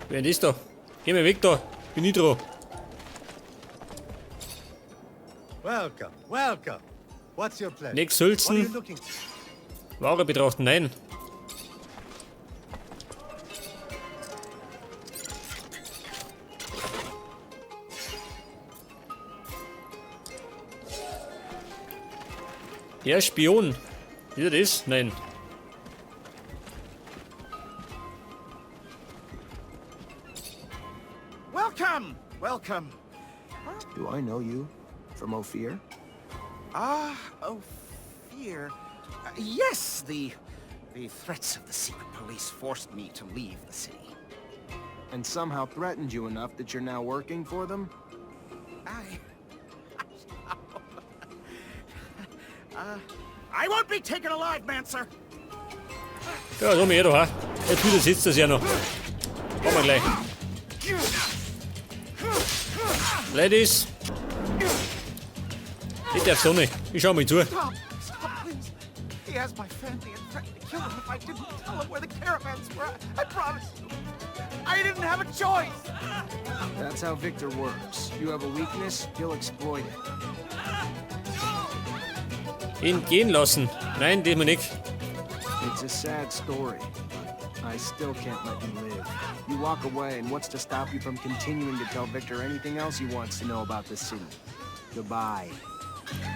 Wer ist da? Geh mal weg da. Bin ich dran. Welcome, welcome. What's your pleasure? Nix What are you Hülsen. looking? Ware betrachten, nein. Ja, Spion. Ist er das? Nein. Welcome! Welcome! Do I know you? From Ophir? Ophir. Yes, the threats of the secret police forced me to leave the city. And somehow threatened you enough that you're now working for them? I won't be taken alive, Mancer! Ja, da mehr da, ha. Jetzt wieder sitzt das ja noch. Machen wir gleich. Ladies. Ich darf so nicht. Ich schau mal zu. Stop, please. He has my family and threatened to kill them if I didn't tell him where the caravans were. I promise you. I didn't have a choice. That's how Victor works. You have a weakness, he'll exploit it. Ihn gehen lassen. Nein, das mal nicht. It's a sad story. I still can't let you live. You walk away, and what's to stop you from continuing to tell Victor anything else he wants to know about the city? Goodbye.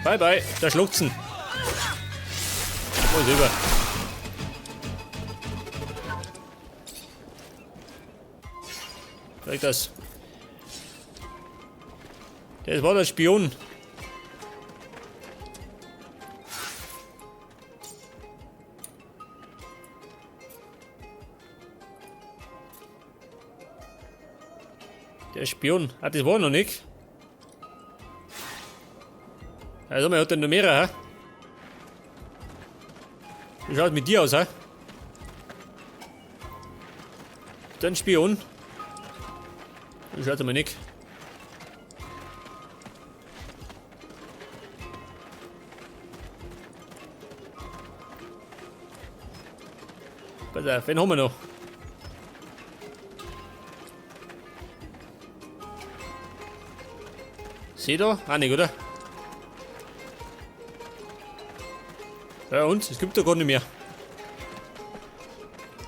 Bye bye. Der Schluchzen. Mal rüber. Vielleicht das. Das war der Spion. Der Spion. Ah, das war noch nicht. Also, man hat dann noch mehrere, hä? Wie schaut es mit dir aus, hä? Dann Spion. Wie schaut es mal nicht? Pass auf, wen haben wir noch? Seht ihr? Ah, nicht, oder? Ja, und? Es gibt da gar nicht mehr.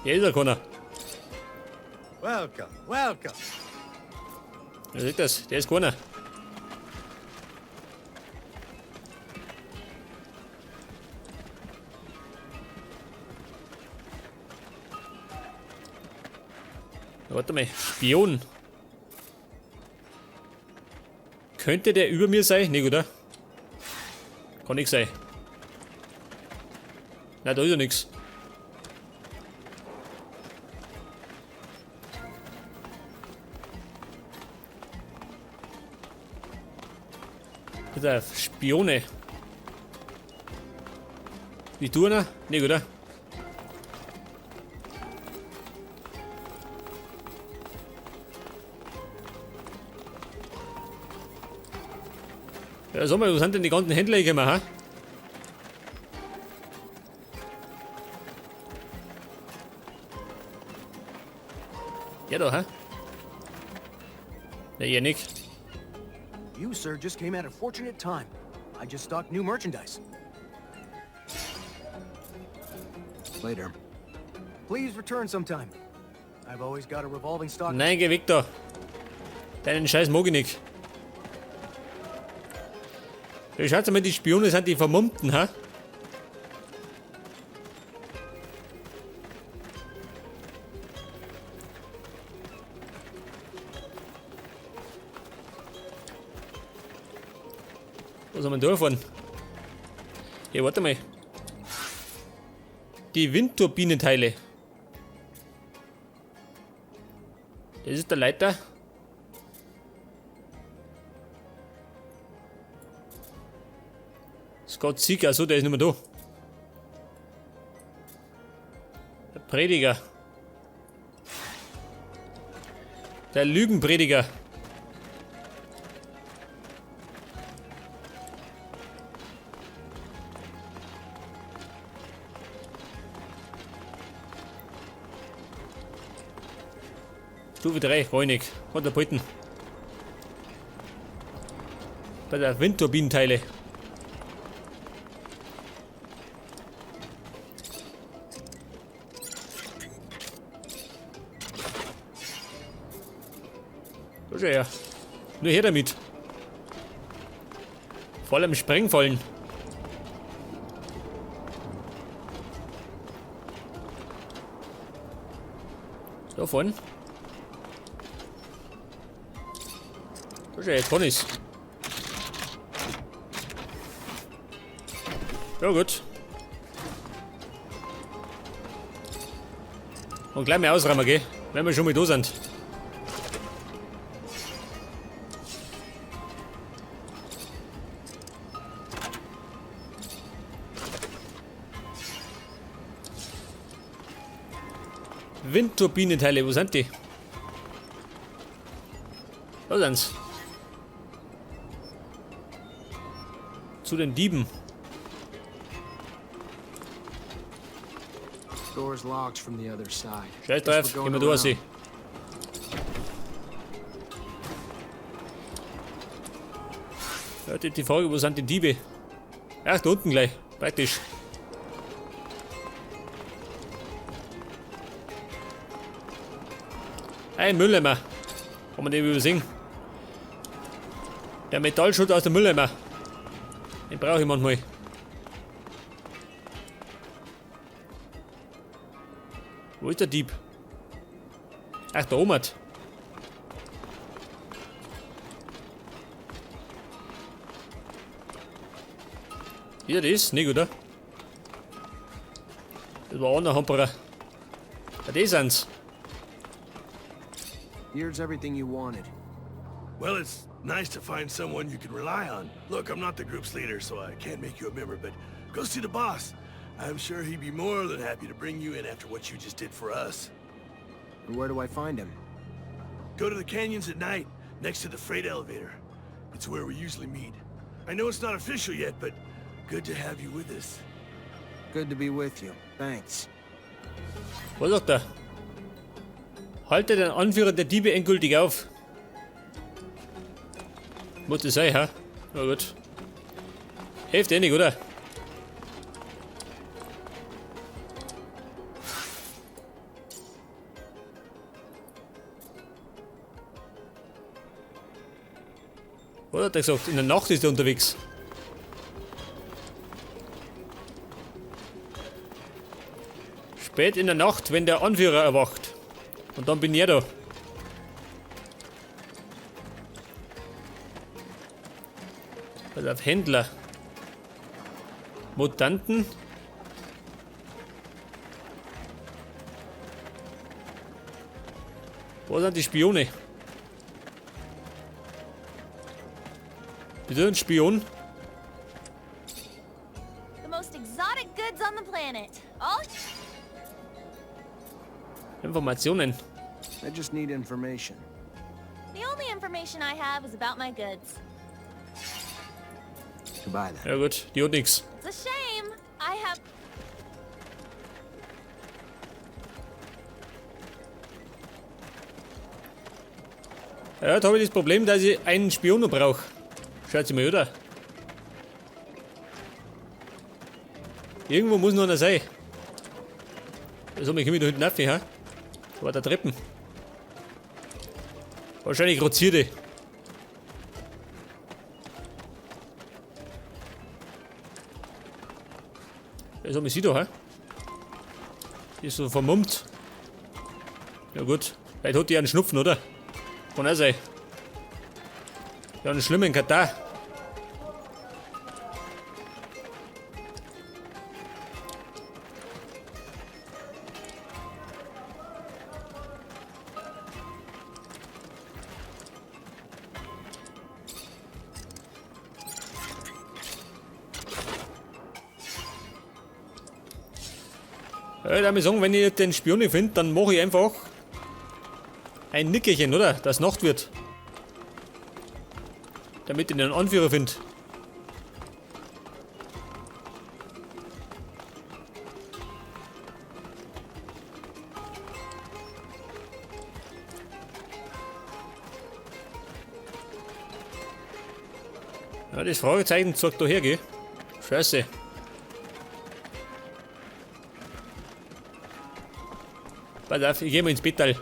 Hier ist ja keiner. Welcome, welcome. Wer sieht das? Der ist keiner. Warte mal. Spion. Könnte der über mir sein? Nee, oder? Kann nix sein. Na, da ist ja nix. Pass auf, Spione. Die Turner? Nee, oder? Ja, sag mal, wo sind denn die ganzen Händler gekommen, ha? Ja, da, hä? Ne, hier nicht. You, sir, just came at a fortunate time. I just stocked new merchandise. Later. Please return sometime. I've always got a revolving stock. Nein, geh weg da. Deinen Scheiß mag ich nicht. Ja, schaut mal, die Spione sind die Vermummten, ha? Was haben wir da vorne? Hey, warte mal. Die Windturbinenteile. Das ist der Leiter. Scott Sieg, also der ist nicht mehr da. Der Prediger. Der Lügenprediger. Stufe 3, Reunig. Katapulten. Bei der Windturbinenteile. So schau her. Nur her damit. Voll am Sprengfallen. Da vorne. So schau, jetzt kann ich's. Ja gut. Und gleich mal ausräumen, gell? Wenn wir schon mal da sind. Windturbinenteile, wo sind die? Da sind's. Zu den Dieben. Door's locked from the other side. Scheiß Guess drauf, we're gehen going wir durch. around. Ja, die Frage, wo sind die Diebe? Ach, da unten gleich. Praktisch. Ein Mülleimer. Kann man den übersehen? Der Metallschutt aus dem Mülleimer. Den brauche ich manchmal. Wo ist der Dieb? Ach, da oben. Hier, das? Nicht, oder? Das war auch ein Hamperer. Ja, die sind's. Here's everything you wanted. Well, it's nice to find someone you can rely on. Look, I'm not the group's leader, so I can't make you a member, but go see the boss. I'm sure he'd be more than happy to bring you in after what you just did for us. And where do I find him? Go to the canyons at night, next to the freight elevator. It's where we usually meet. I know it's not official yet, but good to have you with us. Good to be with you. Thanks. Was sagt er? Halte den Anführer der Diebe endgültig auf. Muss das sein, ha? Na gut. Hilft eh nicht, oder? Was hat er gesagt? In der Nacht ist er unterwegs. Spät in der Nacht, wenn der Anführer erwacht. Und dann bin ich da. Also auf Händler. Mutanten. Wo sind die Spione? Bitte ein Spion? The most exotic goods on the planet. All Informationen. I just need information. the only information I have is about my goods. Goodbye then. Ja gut, die hat nix. It's a shame. I have Ja, da habe ich das Problem, dass ich einen Spion noch brauche. Schaut sie mal, oder? Irgendwo muss noch einer sein. So, ich komme da hinten rauf, ha? Da war der Treppen. Wahrscheinlich rozierte. Das haben wir sie da, ha? Die ist so vermummt. Ja gut, vielleicht hat die einen Schnupfen, oder? Kann auch sein. Ja, einen schlimmen Katar. Ja, ich würde sagen, wenn ich den Spion nicht finde, dann mache ich einfach ein Nickerchen, oder? Dass Nacht wird. Damit ich den Anführer finde. Ja, das Fragezeichen sagt da her, gell? Scheiße. Pass auf, ich geh mal ins Bettal.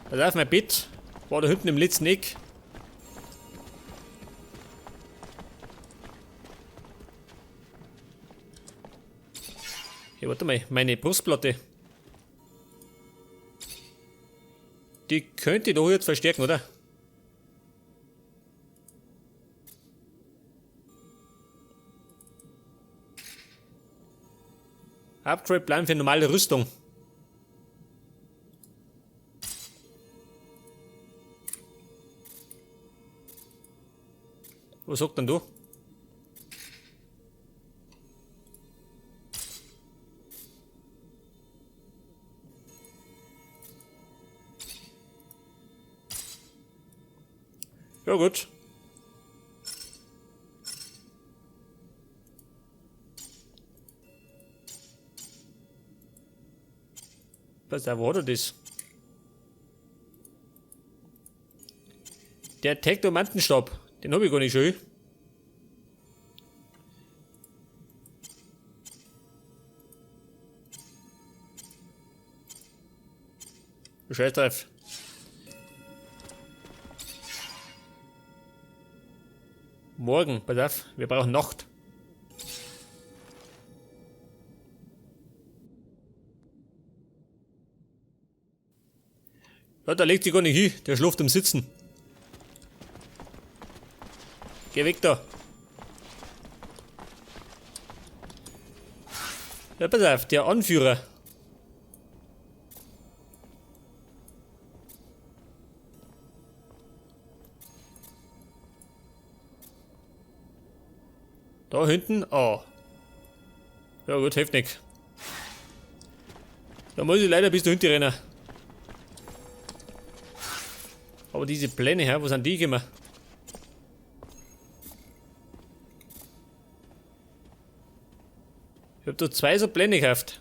Pass auf, mein Bett war da hinten im letzten Eck. Ja, warte mal, meine Brustplatte. Die könnte ich da jetzt verstärken, oder? Upgrade-Plan für normale Rüstung. Was sagt denn du? Ja gut. Was da war das? Der Tektomantenstab, den habe ich gar nicht schon. Scheiß drauf. Morgen, pass auf, wir brauchen Nacht. Ja, da legt sich gar nicht hin, der schläft im Sitzen. Geh weg da. Ja, pass auf, der Anführer. Da hinten, ah. Ja gut, hilft nix. Da muss ich leider bis da hinten rennen. Aber diese Pläne her, wo sind die gekommen? Ich hab da 2 so Pläne gekauft.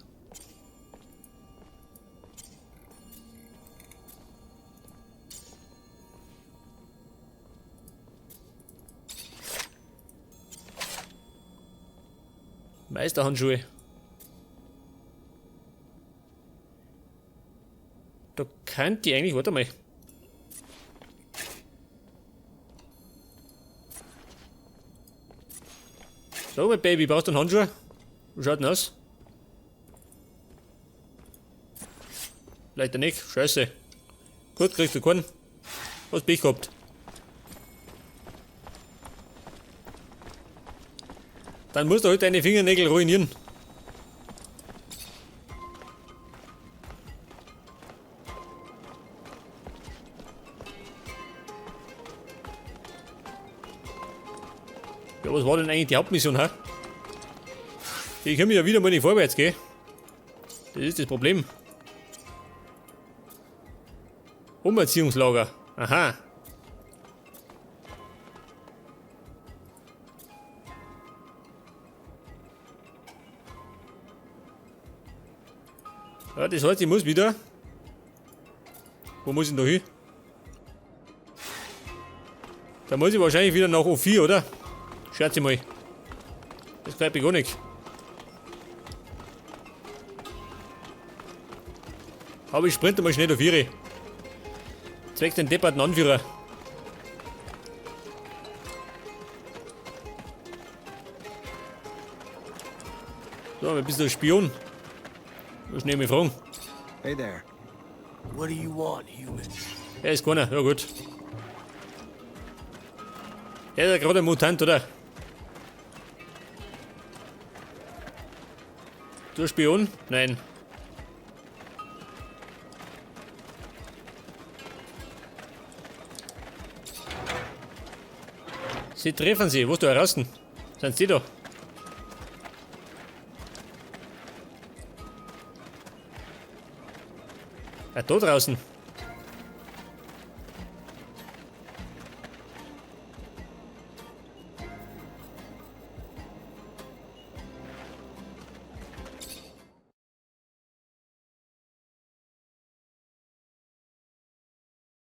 Meisterhandschuhe. Da kann die eigentlich, warte mal. So, mein Baby, brauchst du einen Handschuh? Wie schaut denn aus? Leider nicht, scheiße. Gut, kriegst du keinen. Hast Pech gehabt. Dann musst du halt deine Fingernägel ruinieren. Ja, was war denn eigentlich die Hauptmission, ha? Ich kann mir ja wieder mal nicht vorwärts gehen. Das ist das Problem. Umerziehungslager. Aha. Ja, das heißt, ich muss wieder. Wo muss ich denn da hin? Da muss ich wahrscheinlich wieder nach O4, oder? Schätze mal. Das glaube ich gar nicht. Aber ich sprinte mal schnell auf 4. Zwecks den depperten Anführer. So, ein bisschen Spion. Was nehme ich fragen? Hey there. What do you want, human? Er ist keiner, ja gut. Er ist ja gerade ein Mutant, oder? Du Spion? Nein. Sie treffen sie, wo ist du heraus? Sind sie da? Ah, da draußen.